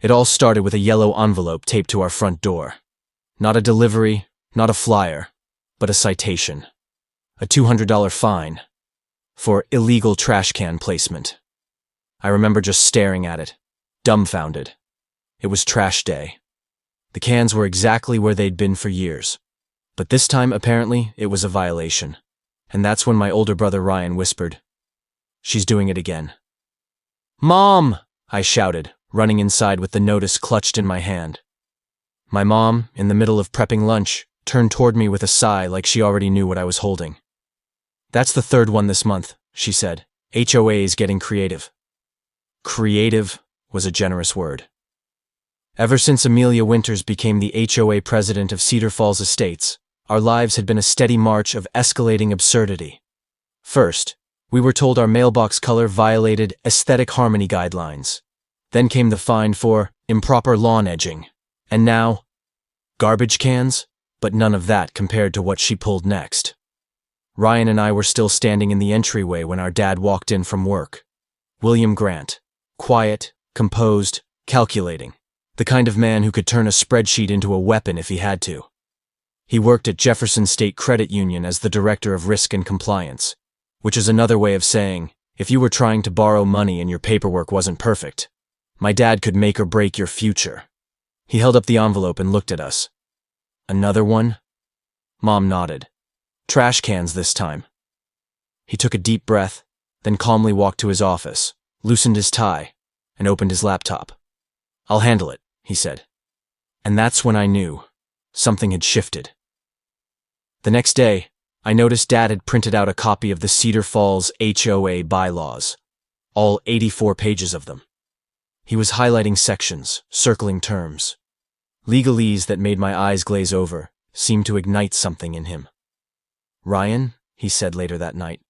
It all started with a yellow envelope taped to our front door. Not a delivery, not a flyer, but a citation. A $200 fine for illegal trash can placement. I remember just staring at it, dumbfounded. It was trash day. The cans were exactly where they'd been for years. But this time, apparently, it was a violation. And that's when my older brother Ryan whispered, "She's doing it again." "Mom!" I shouted, running inside with the notice clutched in my hand. My mom, in the middle of prepping lunch, turned toward me with a sigh like she already knew what I was holding. "That's the third one this month," she said. "HOA's getting creative." Creative was a generous word. Ever since Amelia Winters became the HOA president of Cedar Falls Estates, our lives had been a steady march of escalating absurdity. First, we were told our mailbox color violated aesthetic harmony guidelines. Then came the fine for improper lawn edging. And now, garbage cans, but none of that compared to what she pulled next. Ryan and I were still standing in the entryway when our dad walked in from work. William Grant. Quiet, composed, calculating. The kind of man who could turn a spreadsheet into a weapon if he had to. He worked at Jefferson State Credit Union as the Director of Risk and Compliance, which is another way of saying, if you were trying to borrow money and your paperwork wasn't perfect, my dad could make or break your future. He held up the envelope and looked at us. "Another one?" Mom nodded. "Trash cans this time." He took a deep breath, then calmly walked to his office, loosened his tie, and opened his laptop. "I'll handle it," he said. And that's when I knew something had shifted. The next day, I noticed Dad had printed out a copy of the Cedar Falls HOA bylaws, all 84 pages of them. He was highlighting sections, circling terms. Legalese that made my eyes glaze over seemed to ignite something in him. "Ryan," he said later that night,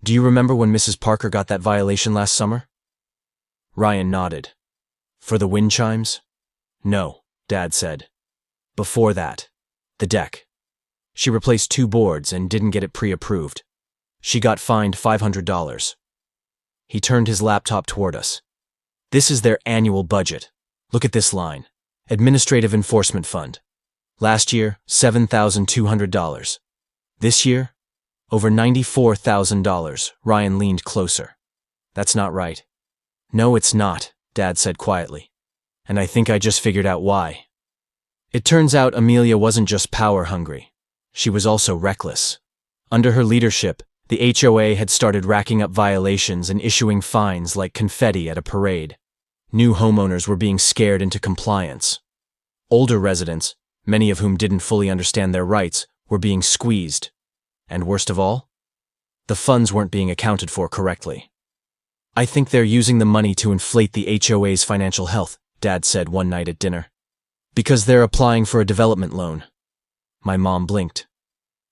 "do you remember when Mrs. Parker got that violation last summer?" Ryan nodded. "For the wind chimes?" "No," Dad said. "Before that, the deck. She replaced 2 boards and didn't get it pre-approved. She got fined $500. He turned his laptop toward us. "This is their annual budget. Look at this line. Administrative Enforcement Fund. Last year, $7,200. This year, over $94,000. Ryan leaned closer. "That's not right." "No, it's not," Dad said quietly. "And I think I just figured out why." It turns out Amelia wasn't just power-hungry. She was also reckless. Under her leadership, the HOA had started racking up violations and issuing fines like confetti at a parade. New homeowners were being scared into compliance. Older residents, many of whom didn't fully understand their rights, were being squeezed. And worst of all, the funds weren't being accounted for correctly. "I think they're using the money to inflate the HOA's financial health," Dad said one night at dinner. "Because they're applying for a development loan." My mom blinked.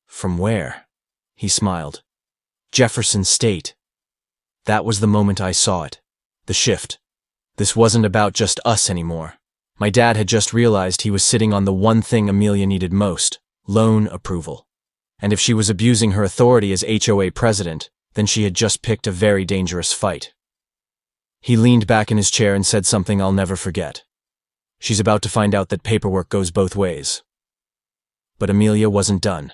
"From where?" He smiled. "Jefferson State." That was the moment I saw it. The shift. This wasn't about just us anymore. My dad had just realized he was sitting on the one thing Amelia needed most, loan approval. And if she was abusing her authority as HOA president, then she had just picked a very dangerous fight. He leaned back in his chair and said something I'll never forget. "She's about to find out that paperwork goes both ways." But Amelia wasn't done.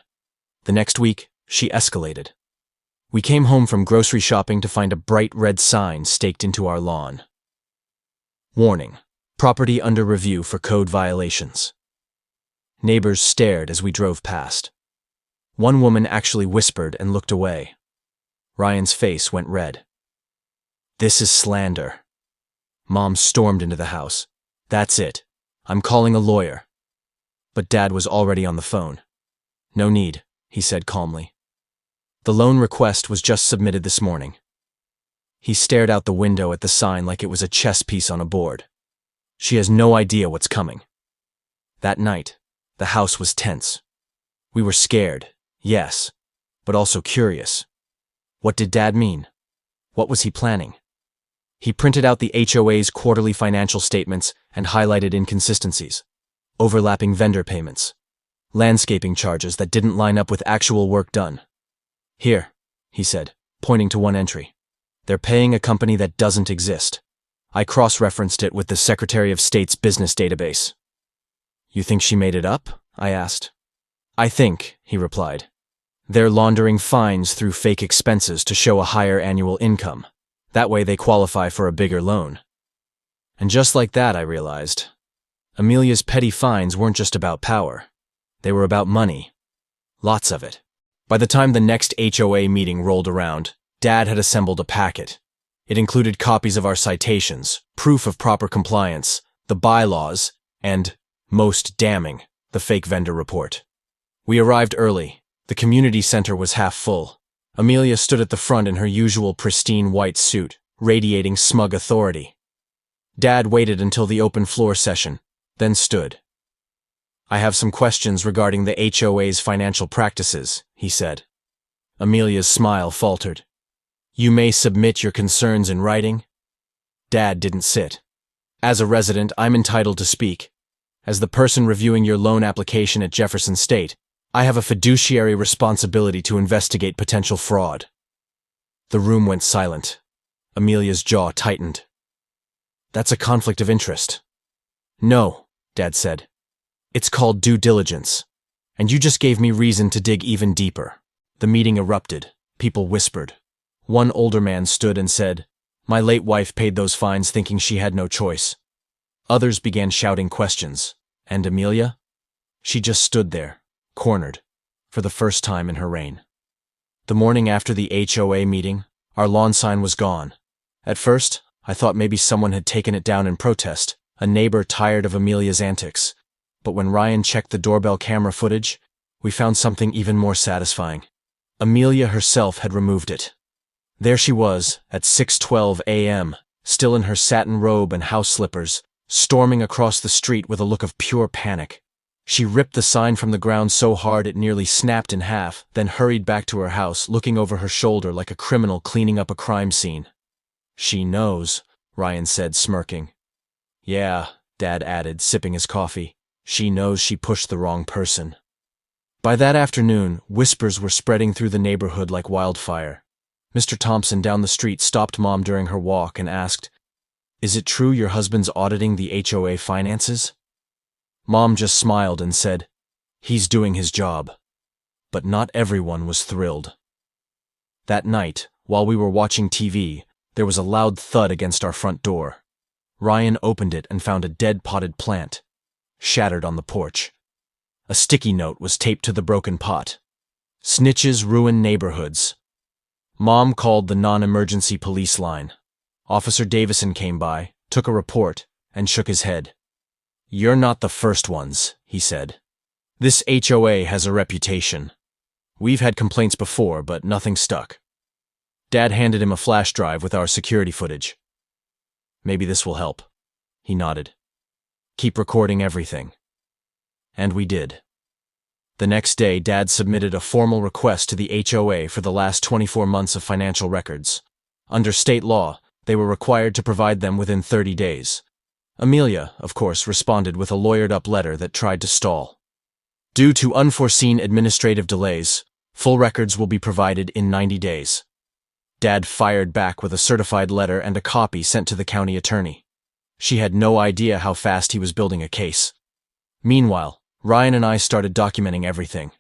The next week, she escalated. We came home from grocery shopping to find a bright red sign staked into our lawn. Warning: property under review for code violations. Neighbors stared as we drove past. One woman actually whispered and looked away. Ryan's face went red. "This is slander." Mom stormed into the house. "That's it. I'm calling a lawyer." But Dad was already on the phone. "No need," he said calmly. "The loan request was just submitted this morning." He stared out the window at the sign like it was a chess piece on a board. "She has no idea what's coming." That night, the house was tense. We were scared, yes, but also curious. What did Dad mean? What was he planning? He printed out the HOA's quarterly financial statements and highlighted inconsistencies, overlapping vendor payments, landscaping charges that didn't line up with actual work done. "Here," he said, pointing to one entry. "They're paying a company that doesn't exist. I cross-referenced it with the Secretary of State's business database. You think she made it up? I asked. I think, he replied. They're laundering fines through fake expenses to show a higher annual income. That way they qualify for a bigger loan. And just like that, I realized, Amelia's petty fines weren't just about power. They were about money. Lots of it. By the time the next HOA meeting rolled around, Dad had assembled a packet. It included copies of our citations, proof of proper compliance, the bylaws, and, most damning, the fake vendor report. We arrived early. The community center was half full. Amelia stood at the front in her usual pristine white suit, radiating smug authority. Dad waited until the open floor session, then stood. I have some questions regarding the HOA's financial practices, he said. Amelia's smile faltered. You may submit your concerns in writing. Dad didn't sit. As a resident, I'm entitled to speak. As the person reviewing your loan application at Jefferson State, I have a fiduciary responsibility to investigate potential fraud. The room went silent. Amelia's jaw tightened. That's a conflict of interest. No, Dad said. It's called due diligence. And you just gave me reason to dig even deeper. The meeting erupted. People whispered. One older man stood and said, My late wife paid those fines thinking she had no choice. Others began shouting questions. And Amelia? She just stood there, cornered, for the first time in her reign. The morning after the HOA meeting, our lawn sign was gone. At first, I thought maybe someone had taken it down in protest, a neighbor tired of Amelia's antics. But when Ryan checked the doorbell camera footage, we found something even more satisfying. Amelia herself had removed it. There she was, at 6:12 a.m., still in her satin robe and house slippers, storming across the street with a look of pure panic. She ripped the sign from the ground so hard it nearly snapped in half, then hurried back to her house, looking over her shoulder like a criminal cleaning up a crime scene. She knows, Ryan said, smirking. Yeah, Dad added, sipping his coffee. She knows she pushed the wrong person. By that afternoon, whispers were spreading through the neighborhood like wildfire. Mr. Thompson down the street stopped Mom during her walk and asked, Is it true your husband's auditing the HOA finances? Mom just smiled and said, He's doing his job. But not everyone was thrilled. That night, while we were watching TV, there was a loud thud against our front door. Ryan opened it and found a dead potted plant, shattered on the porch. A sticky note was taped to the broken pot. Snitches ruin neighborhoods. Mom called the non-emergency police line. Officer Davison came by, took a report, and shook his head. You're not the first ones, he said. This HOA has a reputation. We've had complaints before, but nothing stuck. Dad handed him a flash drive with our security footage. Maybe this will help. He nodded. Keep recording everything. And we did. The next day, Dad submitted a formal request to the HOA for the last 24 months of financial records. Under state law, they were required to provide them within 30 days. Amelia, of course, responded with a lawyered-up letter that tried to stall. Due to unforeseen administrative delays, full records will be provided in 90 days. Dad fired back with a certified letter and a copy sent to the county attorney. She had no idea how fast he was building a case. Meanwhile, Ryan and I started documenting everything.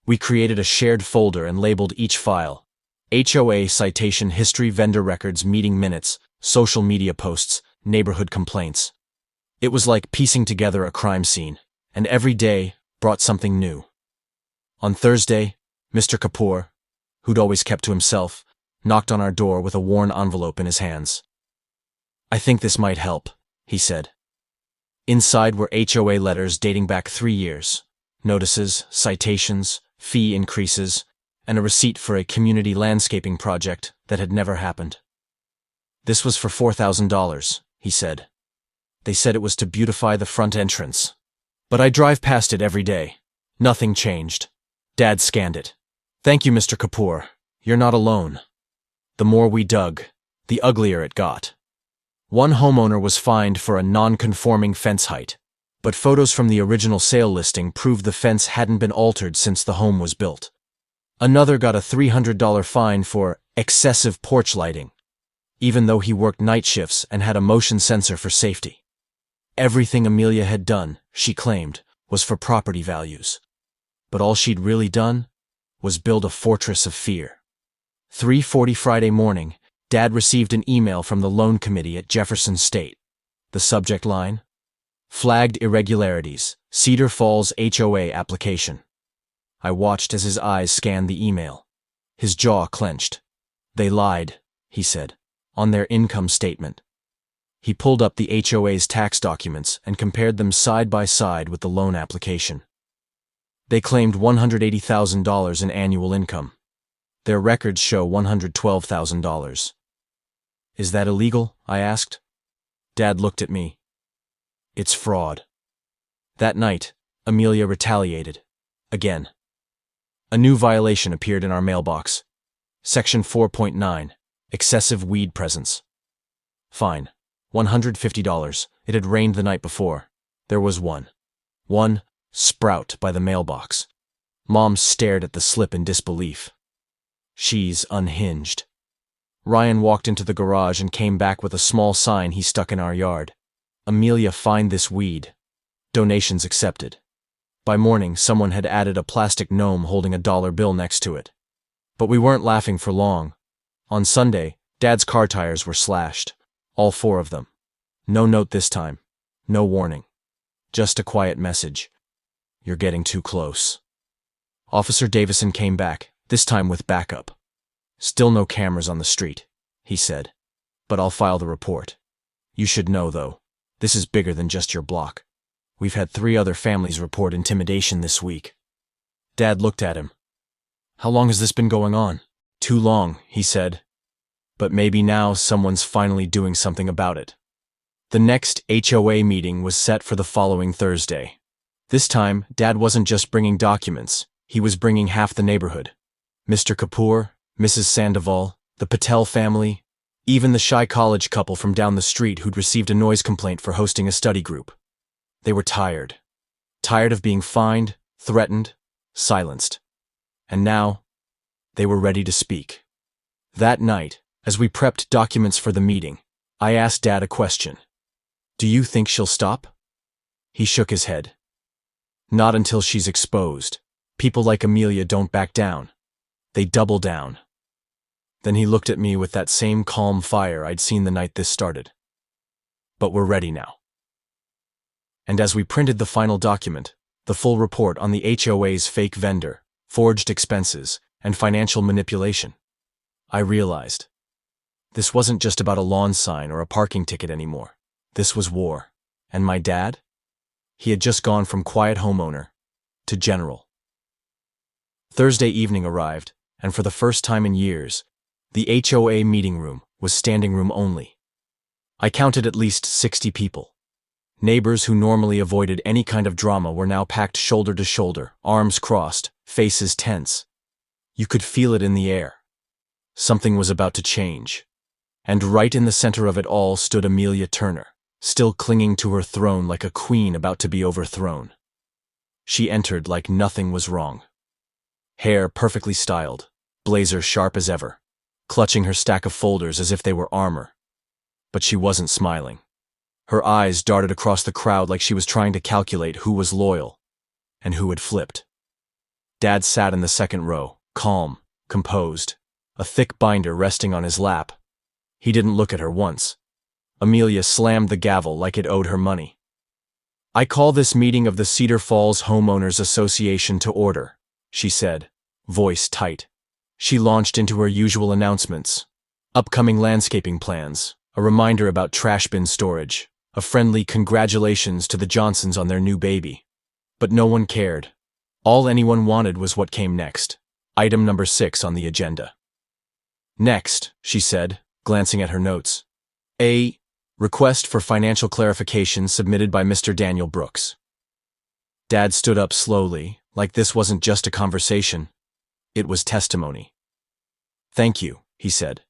We created a shared folder and labeled each file: HOA citation history, vendor records, meeting minutes, social media posts, neighborhood complaints. It was like piecing together a crime scene, and every day brought something new. On Thursday, Mr. Kapoor, who'd always kept to himself, knocked on our door with a worn envelope in his hands. I think this might help, he said. Inside were HOA letters dating back 3 years, notices, citations, fee increases, and a receipt for a community landscaping project that had never happened. This was for $4,000, he said. They said it was to beautify the front entrance. But I drive past it every day. Nothing changed. Dad scanned it. Thank you, Mr. Kapoor. You're not alone. The more we dug, the uglier it got. One homeowner was fined for a non-conforming fence height, but photos from the original sale listing proved the fence hadn't been altered since the home was built. Another got a $300 fine for excessive porch lighting. even though he worked night shifts and had a motion sensor for safety. Everything Amelia had done, she claimed, was for property values. But all she'd really done was build a fortress of fear. 3:40 Friday morning, Dad received an email from the loan committee at Jefferson State. The subject line? Flagged irregularities, Cedar Falls HOA application. I watched as his eyes scanned the email. His jaw clenched. They lied, he said, on their income statement. He pulled up the HOA's tax documents and compared them side by side with the loan application. They claimed $180,000 in annual income. Their records show $112,000. Is that illegal? I asked. Dad looked at me. It's fraud. That night, Amelia retaliated. Again. A new violation appeared in our mailbox. Section 4.9, excessive weed presence. Fine. $150. It had rained the night before. There was one sprout by the mailbox. Mom stared at the slip in disbelief. She's unhinged. Ryan walked into the garage and came back with a small sign he stuck in our yard. Amelia, find this weed. Donations accepted. By morning, someone had added a plastic gnome holding a dollar bill next to it. But we weren't laughing for long. On Sunday, Dad's car tires were slashed. All 4 of them. No note this time. No warning. Just a quiet message. You're getting too close. Officer Davison came back, this time with backup. Still no cameras on the street, he said. But I'll file the report. You should know, though, this is bigger than just your block. We've had 3 other families report intimidation this week. Dad looked at him. How long has this been going on? Too long, he said. But maybe now someone's finally doing something about it. The next HOA meeting was set for the following Thursday. This time, Dad wasn't just bringing documents, he was bringing half the neighborhood. Mr. Kapoor, Mrs. Sandoval, the Patel family, even the shy college couple from down the street who'd received a noise complaint for hosting a study group. They were tired. Tired of being fined, threatened, silenced. And now, they were ready to speak. That night, as we prepped documents for the meeting, I asked Dad a question. Do you think she'll stop? He shook his head. Not until she's exposed. People like Amelia don't back down. They double down. Then he looked at me with that same calm fire I'd seen the night this started. But we're ready now. And as we printed the final document, the full report on the HOA's fake vendor, forged expenses, and financial manipulation, I realized this wasn't just about a lawn sign or a parking ticket anymore. This was war. And my dad? He had just gone from quiet homeowner to general. Thursday evening arrived, and for the first time in years, the HOA meeting room was standing room only. I counted at least 60 people. Neighbors who normally avoided any kind of drama were now packed shoulder to shoulder, arms crossed, faces tense. You could feel it in the air. Something was about to change. And right in the center of it all stood Amelia Turner, still clinging to her throne like a queen about to be overthrown. She entered like nothing was wrong. Hair perfectly styled, blazer sharp as ever, clutching her stack of folders as if they were armor. But she wasn't smiling. Her eyes darted across the crowd like she was trying to calculate who was loyal and who had flipped. Dad sat in the second row, calm, composed, a thick binder resting on his lap. He didn't look at her once. Amelia slammed the gavel like it owed her money. I call this meeting of the Cedar Falls Homeowners Association to order, she said, voice tight. She launched into her usual announcements. Upcoming landscaping plans, a reminder about trash bin storage, a friendly congratulations to the Johnsons on their new baby. But no one cared. All anyone wanted was what came next. Item number 6 on the agenda. Next, she said, glancing at her notes. A request for financial clarification submitted by Mr. Daniel Brooks. Dad stood up slowly, like this wasn't just a conversation. It was testimony. Thank you, he said.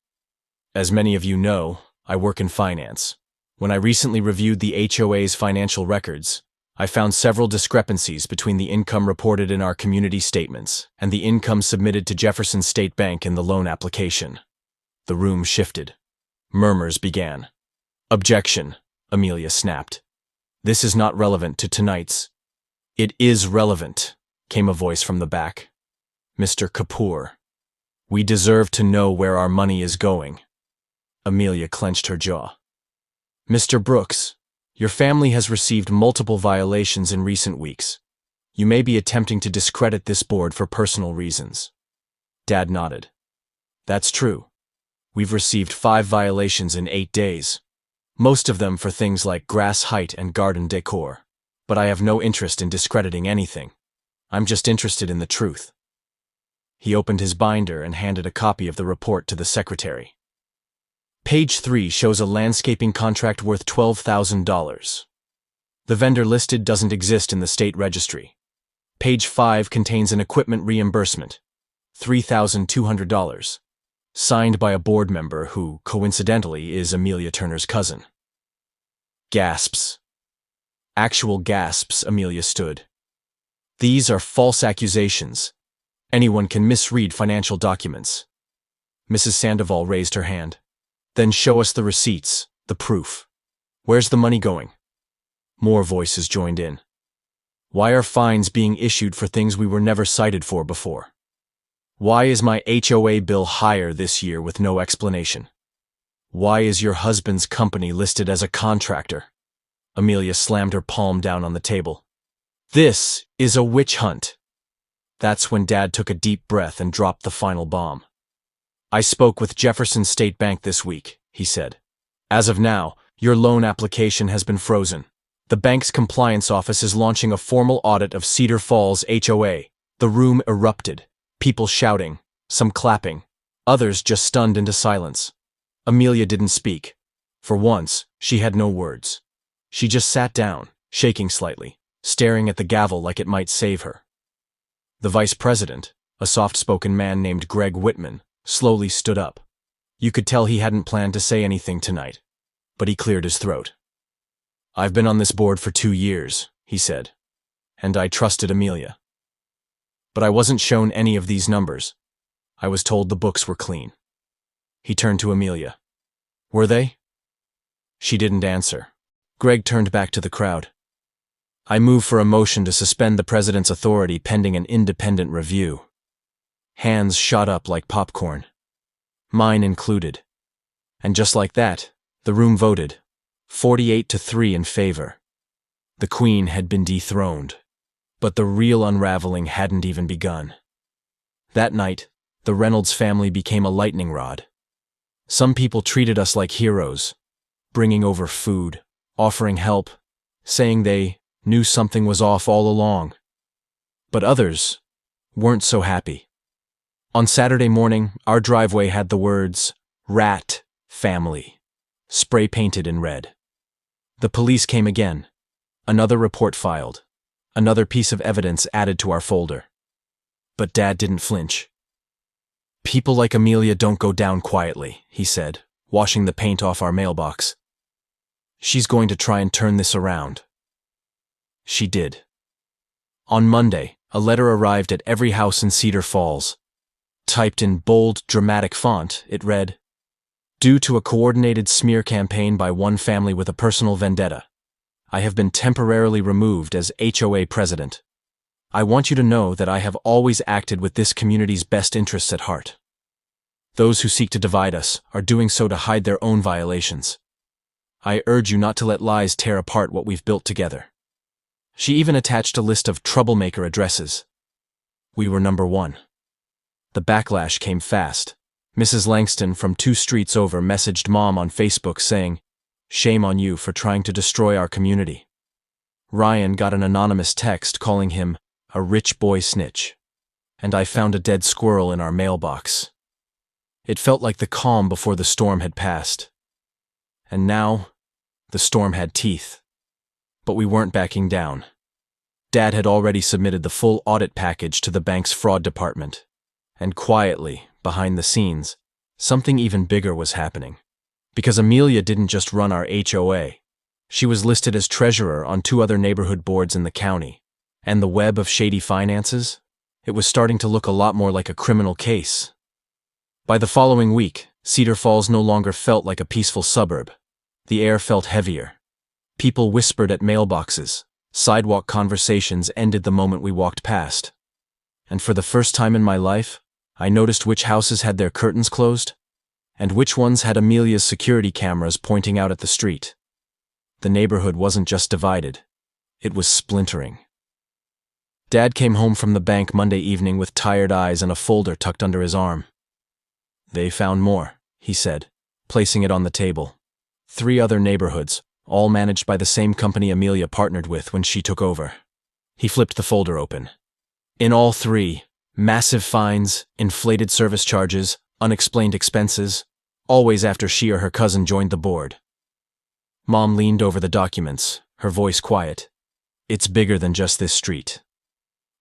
As many of you know, I work in finance. When I recently reviewed the HOA's financial records, I found several discrepancies between the income reported in our community statements and the income submitted to Jefferson State Bank in the loan application. The room shifted. Murmurs began. Objection, Amelia snapped. This is not relevant to tonight's. It is relevant, came a voice from the back. Mr. Kapoor. We deserve to know where our money is going. Amelia clenched her jaw. Mr. Brooks, your family has received multiple violations in recent weeks. You may be attempting to discredit this board for personal reasons. Dad nodded. That's true. We've received 5 violations in 8 days. Most of them for things like grass height and garden decor. But I have no interest in discrediting anything. I'm just interested in the truth. He opened his binder and handed a copy of the report to the secretary. Page 3 shows a landscaping contract worth $12,000. The vendor listed doesn't exist in the state registry. Page 5 contains an equipment reimbursement, $3,200, signed by a board member who, coincidentally, is Amelia Turner's cousin. Gasps. Actual gasps, Amelia stood. These are false accusations. Anyone can misread financial documents. Mrs. Sandoval raised her hand. Then show us the receipts, the proof. Where's the money going? More voices joined in. Why are fines being issued for things we were never cited for before? Why is my HOA bill higher this year with no explanation? Why is your husband's company listed as a contractor? Amelia slammed her palm down on the table. This is a witch hunt. That's when Dad took a deep breath and dropped the final bomb. I spoke with Jefferson State Bank this week, he said. As of now, your loan application has been frozen. The bank's compliance office is launching a formal audit of Cedar Falls HOA. The room erupted, people shouting, some clapping, others just stunned into silence. Amelia didn't speak. For once, she had no words. She just sat down, shaking slightly, staring at the gavel like it might save her. The vice president, a soft-spoken man named Greg Whitman, slowly stood up. You could tell he hadn't planned to say anything tonight, but he cleared his throat. I've been on this board for 2 years, he said, and I trusted Amelia. But I wasn't shown any of these numbers. I was told the books were clean. He turned to Amelia. Were they? She didn't answer. Greg turned back to the crowd. I move for a motion to suspend the president's authority pending an independent review. Hands shot up like popcorn. Mine included. And just like that, the room voted, 48-3 in favor. The Queen had been dethroned. But the real unraveling hadn't even begun. That night, the Reynolds family became a lightning rod. Some people treated us like heroes, bringing over food, offering help, saying they knew something was off all along. But others weren't so happy. On Saturday morning, our driveway had the words, Rat Family, spray-painted in red. The police came again. Another report filed. Another piece of evidence added to our folder. But Dad didn't flinch. People like Amelia don't go down quietly, he said, washing the paint off our mailbox. She's going to try and turn this around. She did. On Monday, a letter arrived at every house in Cedar Falls. Typed in bold, dramatic font, it read, Due to a coordinated smear campaign by one family with a personal vendetta, I have been temporarily removed as HOA president. I want you to know that I have always acted with this community's best interests at heart. Those who seek to divide us are doing so to hide their own violations. I urge you not to let lies tear apart what we've built together. She even attached a list of troublemaker addresses. We were number 1. The backlash came fast. Mrs. Langston from 2 streets over messaged Mom on Facebook saying, Shame on you for trying to destroy our community. Ryan got an anonymous text calling him a rich boy snitch. And I found a dead squirrel in our mailbox. It felt like the calm before the storm had passed. And now, the storm had teeth. But we weren't backing down. Dad had already submitted the full audit package to the bank's fraud department. And quietly, behind the scenes, something even bigger was happening. Because Amelia didn't just run our HOA. She was listed as treasurer on 2 other neighborhood boards in the county. And the web of shady finances? It was starting to look a lot more like a criminal case. By the following week, Cedar Falls no longer felt like a peaceful suburb. The air felt heavier. People whispered at mailboxes. Sidewalk conversations ended the moment we walked past. And for the first time in my life, I noticed which houses had their curtains closed, and which ones had Amelia's security cameras pointing out at the street. The neighborhood wasn't just divided, it was splintering. Dad came home from the bank Monday evening with tired eyes and a folder tucked under his arm. "They found more," he said, placing it on the table. 3 other neighborhoods, all managed by the same company Amelia partnered with when she took over. He flipped the folder open. In all 3, massive fines, inflated service charges, unexplained expenses, always after she or her cousin joined the board. Mom leaned over the documents, her voice quiet. "It's bigger than just this street."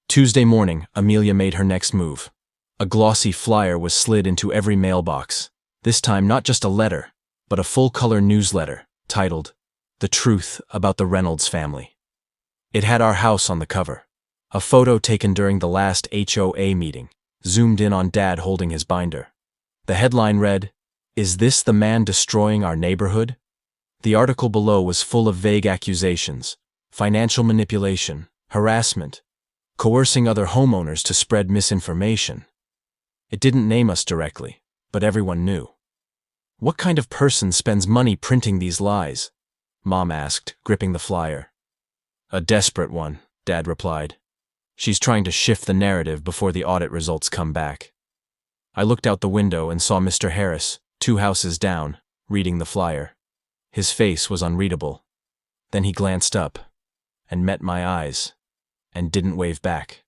Tuesday morning, Amelia made her next move. A glossy flyer was slid into every mailbox. This time not just a letter, but a full-color newsletter, titled, "The Truth About the Reynolds Family." It had our house on the cover. A photo taken during the last HOA meeting, zoomed in on Dad holding his binder. The headline read, "Is this the man destroying our neighborhood?" The article below was full of vague accusations: financial manipulation, harassment, coercing other homeowners to spread misinformation. It didn't name us directly, but everyone knew. "What kind of person spends money printing these lies?" Mom asked, gripping the flyer. "A desperate one," Dad replied. "She's trying to shift the narrative before the audit results come back." I looked out the window and saw Mr. Harris, 2 houses down, reading the flyer. His face was unreadable. Then he glanced up, and met my eyes, and didn't wave back.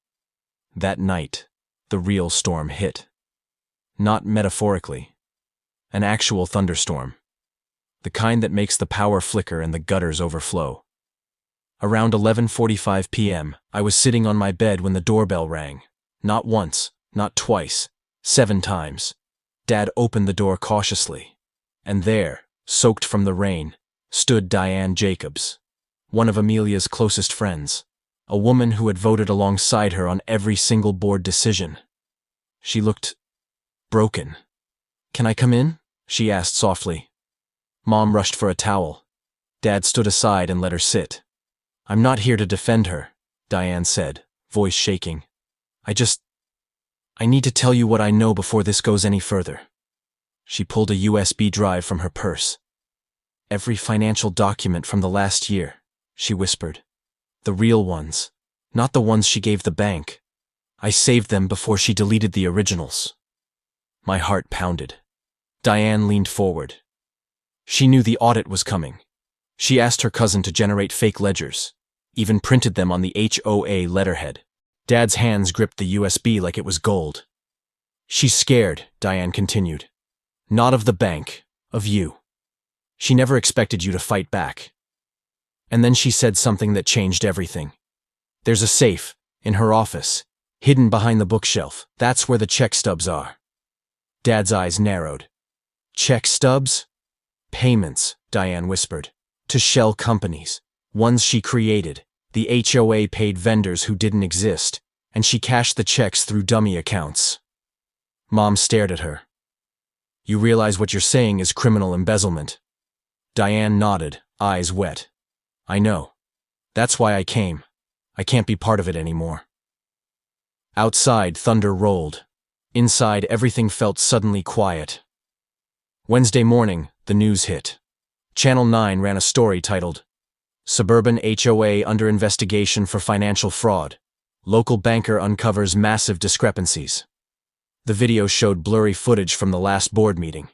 That night, the real storm hit. Not metaphorically. An actual thunderstorm. The kind that makes the power flicker and the gutters overflow. Around 11:45 p.m., I was sitting on my bed when the doorbell rang. Not once, not twice, 7 times. Dad opened the door cautiously. And there, soaked from the rain, stood Diane Jacobs, one of Amelia's closest friends, a woman who had voted alongside her on every single board decision. She looked broken. "Can I come in?" she asked softly. Mom rushed for a towel. Dad stood aside and let her sit. "I'm not here to defend her," Diane said, voice shaking. I need to tell you what I know before this goes any further." She pulled a USB drive from her purse. "Every financial document from the last year," she whispered. "The real ones, not the ones she gave the bank. I saved them before she deleted the originals." My heart pounded. Diane leaned forward. She knew the audit was coming. She asked her cousin to generate fake ledgers, even printed them on the HOA letterhead. Dad's hands gripped the USB like it was gold. "She's scared," Diane continued. "Not of the bank, of you. She never expected you to fight back." And then she said something that changed everything. "There's a safe, in her office, hidden behind the bookshelf. That's where the check stubs are." Dad's eyes narrowed. "Check stubs?" "Payments," Diane whispered. "To shell companies. Ones she created. The HOA paid vendors who didn't exist, and she cashed the checks through dummy accounts." Mom stared at her. "You realize what you're saying is criminal embezzlement?" Diane nodded, eyes wet. "I know. That's why I came. I can't be part of it anymore." Outside, thunder rolled. Inside, everything felt suddenly quiet. Wednesday morning, the news hit. Channel 9 ran a story titled, "Suburban HOA Under Investigation for Financial Fraud. Local Banker Uncovers Massive Discrepancies." The video showed blurry footage from the last board meeting.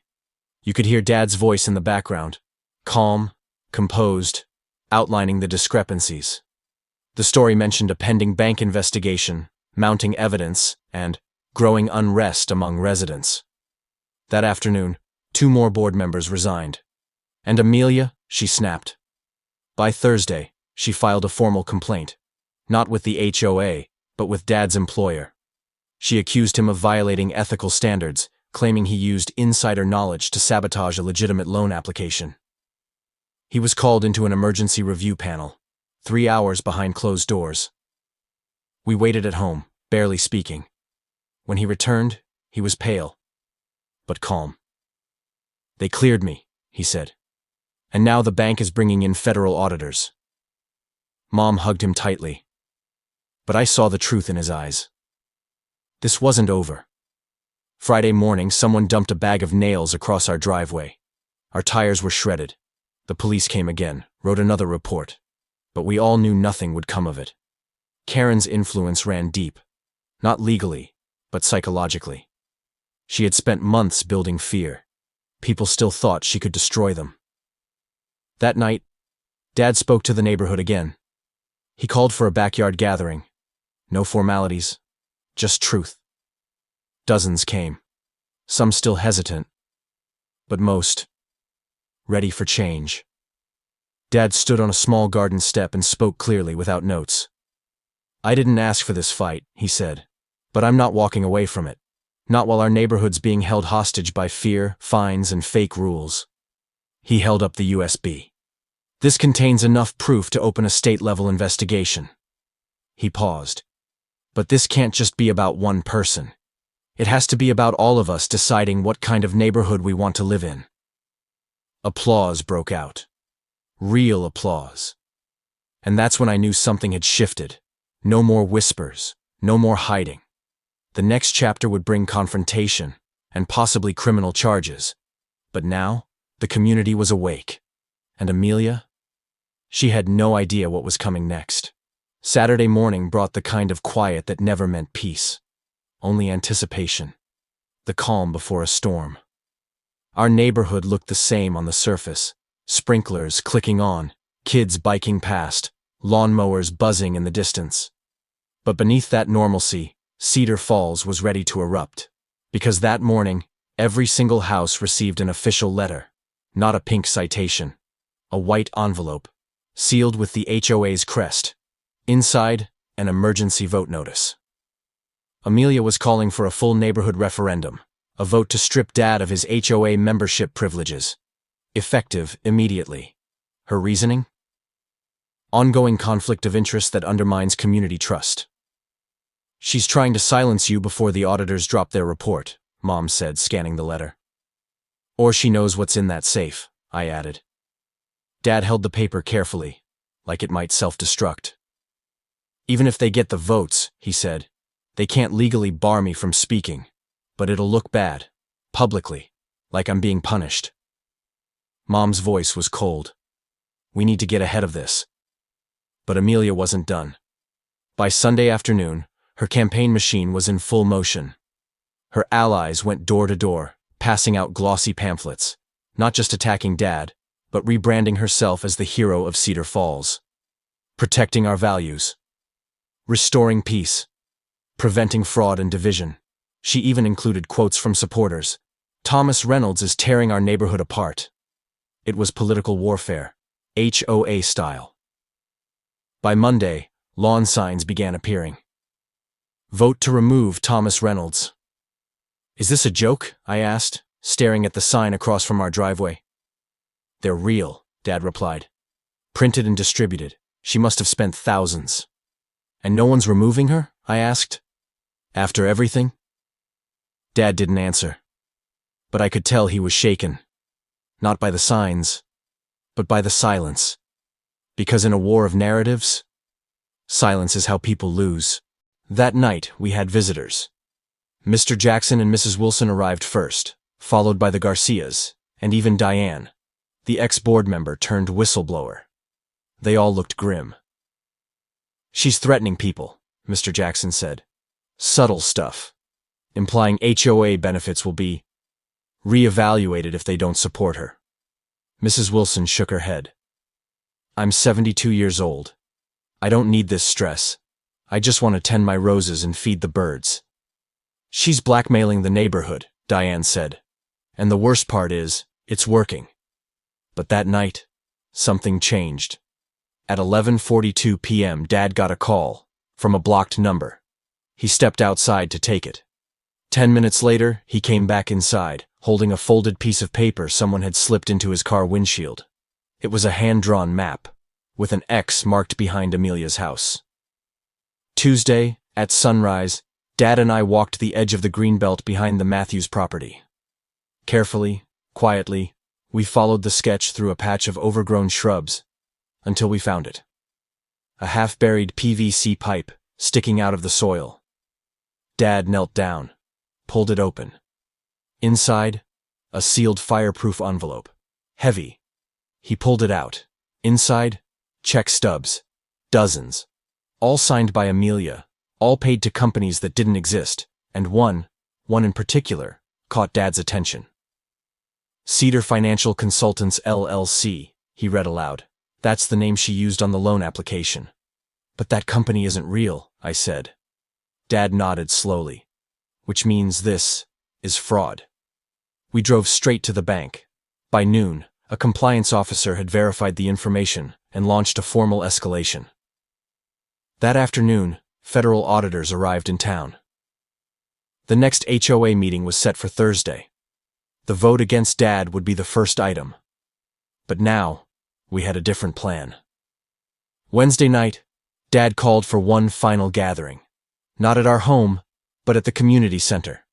You could hear Dad's voice in the background, calm, composed, outlining the discrepancies. The story mentioned a pending bank investigation, mounting evidence, and growing unrest among residents. That afternoon, 2 more board members resigned. And Amelia, she snapped. By Thursday, she filed a formal complaint, not with the HOA, but with Dad's employer. She accused him of violating ethical standards, claiming he used insider knowledge to sabotage a legitimate loan application. He was called into an emergency review panel, 3 hours behind closed doors. We waited at home, barely speaking. When he returned, he was pale, but calm. They cleared me, he said. And now the bank is bringing in federal auditors. Mom hugged him tightly. But I saw the truth in his eyes. This wasn't over. Friday morning, someone dumped a bag of nails across our driveway. Our tires were shredded. The police came again, wrote another report. But we all knew nothing would come of it. Karen's influence ran deep. Not legally, but psychologically. She had spent months building fear. People still thought she could destroy them. That night, Dad spoke to the neighborhood again. He called for a backyard gathering. No formalities, just truth. Dozens came. Some still hesitant, but most ready for change. Dad stood on a small garden step and spoke clearly without notes. I didn't ask for this fight, he said, but I'm not walking away from it. Not while our neighborhood's being held hostage by fear, fines, and fake rules. He held up the USB. This contains enough proof to open a state-level investigation. He paused. But this can't just be about one person. It has to be about all of us deciding what kind of neighborhood we want to live in. Applause broke out. Real applause. And that's when I knew something had shifted. No more whispers, no more hiding. The next chapter would bring confrontation, and possibly criminal charges. But now, the community was awake. And Amelia? She had no idea what was coming next. Saturday morning brought the kind of quiet that never meant peace. Only anticipation. The calm before a storm. Our neighborhood looked the same on the surface. Sprinklers clicking on, kids biking past, lawnmowers buzzing in the distance. But beneath that normalcy, Cedar Falls was ready to erupt. Because that morning, every single house received an official letter. Not a pink citation. A white envelope, sealed with the HOA's crest. Inside, an emergency vote notice. Amelia was calling for a full neighborhood referendum, a vote to strip Dad of his HOA membership privileges. Effective immediately. Her reasoning? Ongoing conflict of interest that undermines community trust. She's trying to silence you before the auditors drop their report, Mom said, scanning the letter. Or she knows what's in that safe, I added. Dad held the paper carefully, like it might self-destruct. Even if they get the votes, he said, they can't legally bar me from speaking, but it'll look bad, publicly, like I'm being punished. Mom's voice was cold. We need to get ahead of this. But Amelia wasn't done. By Sunday afternoon, her campaign machine was in full motion. Her allies went door to door, passing out glossy pamphlets, not just attacking Dad, but rebranding herself as the hero of Cedar Falls. Protecting our values. Restoring peace. Preventing fraud and division. She even included quotes from supporters. Thomas Reynolds is tearing our neighborhood apart. It was political warfare, HOA style. By Monday, lawn signs began appearing. Vote to remove Thomas Reynolds. Is this a joke? I asked, staring at the sign across from our driveway. They're real, Dad replied. Printed and distributed. She must have spent thousands. And no one's removing her? I asked. After everything? Dad didn't answer. But I could tell he was shaken. Not by the signs, but by the silence. Because in a war of narratives, silence is how people lose. That night, we had visitors. Mr. Jackson and Mrs. Wilson arrived first, followed by the Garcias, and even Diane, the ex-board member turned whistleblower. They all looked grim. She's threatening people, Mr. Jackson said. Subtle stuff, implying HOA benefits will be re-evaluated if they don't support her. Mrs. Wilson shook her head. I'm 72 years old. I don't need this stress. I just want to tend my roses and feed the birds. She's blackmailing the neighborhood, Diane said. And the worst part is, it's working. But that night, something changed. At 11:42 p.m., Dad got a call from a blocked number. He stepped outside to take it. 10 minutes later, he came back inside, holding a folded piece of paper someone had slipped into his car windshield. It was a hand-drawn map, with an X marked behind Amelia's house. Tuesday, at sunrise, Dad and I walked the edge of the greenbelt behind the Matthews property. Carefully, Quietly, we followed the sketch through a patch of overgrown shrubs until we found it. A half-buried PVC pipe sticking out of the soil. Dad knelt down, pulled it open. Inside, a sealed fireproof envelope. Heavy. He pulled it out. Inside, check stubs. Dozens. All signed by Amelia, all paid to companies that didn't exist, and one in particular, caught Dad's attention. Cedar Financial Consultants LLC, he read aloud. That's the name she used on the loan application. But that company isn't real, I said. Dad nodded slowly. Which means this is fraud. We drove straight to the bank. By noon, a compliance officer had verified the information and launched a formal escalation. That afternoon, federal auditors arrived in town. The next HOA meeting was set for Thursday. The vote against Dad would be the first item. But now, we had a different plan. Wednesday night, Dad called for one final gathering. Not at our home, but at the community center.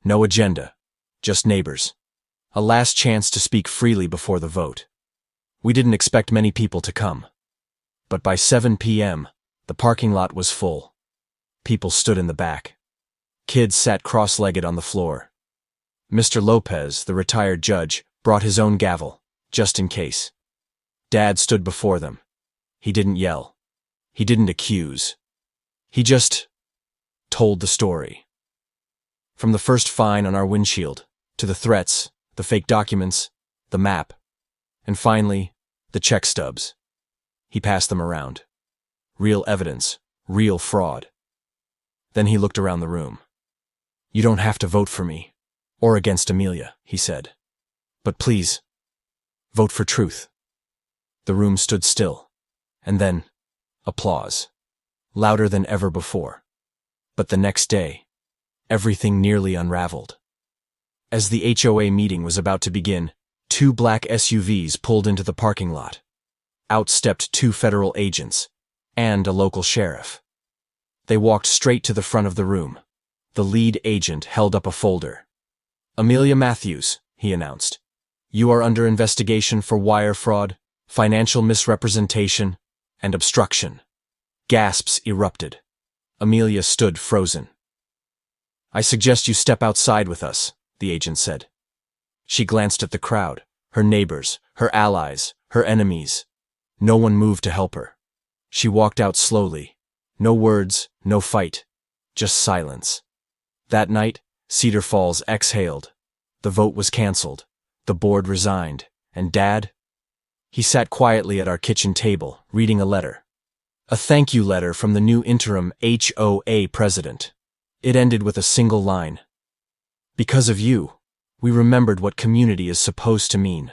No agenda, just neighbors. A last chance to speak freely before the vote. We didn't expect many people to come. But by 7 p.m., the parking lot was full. People stood in the back. Kids sat cross-legged on the floor. Mr. Lopez, the retired judge, brought his own gavel, just in case. Dad stood before them. He didn't yell. He didn't accuse. He just told the story. From the first fine on our windshield, to the threats, the fake documents, the map, and finally, the check stubs. He passed them around. Real evidence, real fraud. Then he looked around the room. You don't have to vote for me, or against Amelia, he said. But please, vote for truth. The room stood still, and then, applause, louder than ever before. But the next day, everything nearly unraveled. As the HOA meeting was about to begin, 2 black SUVs pulled into the parking lot. Out stepped 2 federal agents, and a local sheriff. They walked straight to the front of the room. The lead agent held up a folder. Amelia Matthews, he announced. You are under investigation for wire fraud, financial misrepresentation, and obstruction. Gasps erupted. Amelia stood frozen. I suggest you step outside with us, the agent said. She glanced at the crowd, her neighbors, her allies, her enemies. No one moved to help her. She walked out slowly. No words, no fight, just silence. That night, Cedar Falls exhaled. The vote was canceled. The board resigned. And Dad? He sat quietly at our kitchen table, reading a letter. A thank you letter from the new interim HOA president. It ended with a single line. Because of you, we remembered what community is supposed to mean.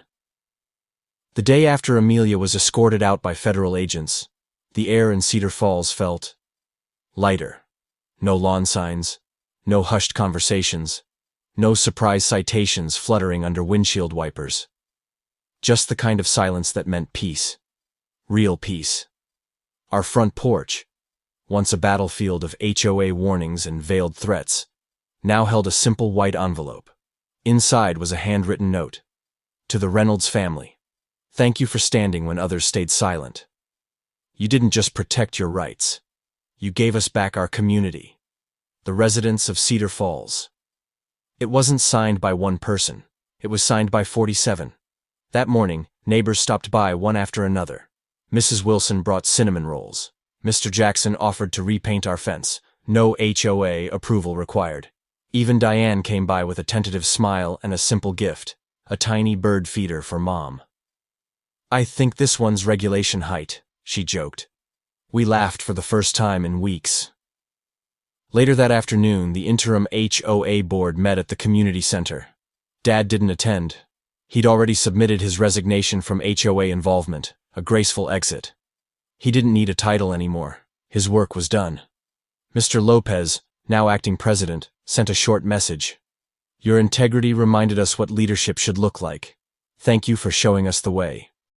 The day after Amelia was escorted out by federal agents, the air in Cedar Falls felt lighter. No lawn signs, no hushed conversations, no surprise citations fluttering under windshield wipers. Just the kind of silence that meant peace. Real peace. Our front porch, once a battlefield of HOA warnings and veiled threats, now held a simple white envelope. Inside was a handwritten note. To the Reynolds family. Thank you for standing when others stayed silent. You didn't just protect your rights. You gave us back our community. The residents of Cedar Falls. It wasn't signed by one person. It was signed by 47. That morning, neighbors stopped by one after another. Mrs. Wilson brought cinnamon rolls. Mr. Jackson offered to repaint our fence. No HOA approval required. Even Diane came by with a tentative smile and a simple gift, a tiny bird feeder for Mom. I think this one's regulation height, she joked. We laughed for the first time in weeks. Later that afternoon, the interim HOA board met at the community center. Dad didn't attend. He'd already submitted his resignation from HOA involvement, a graceful exit. He didn't need a title anymore. His work was done. Mr. Lopez, now acting president, sent a short message. Your integrity reminded us what leadership should look like. Thank you for showing us the way.